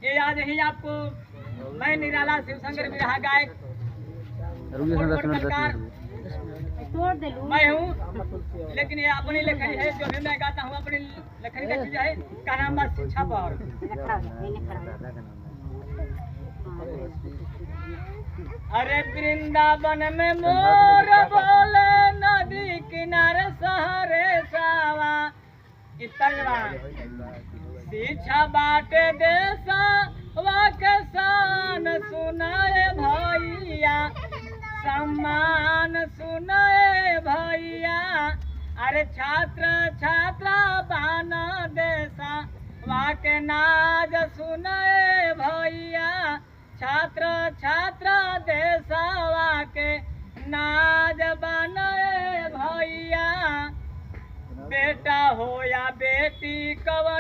ये आज ही आपको मैं निराला शिवशंकर विरहा गायक मैं हूँ, लेकिन ये अपनी लेखनी है जो भी मैं गाता हूँ अपनी लेखनी का चीज है। का नाम बस शिक्षा पर। अरे वृंदावन में मोर बोले नदी किनारे सहरे सावा शिक्षा बाटे देसा वाके शान सुनाए भैया सम्मान सुनाए भैया। अरे छात्र छात्रा बाना देसा वाके नाज सुनाए भैया छात्र छात्रा देसा वाके नाज बनाए भैया। बेटा हो या बेटी कवन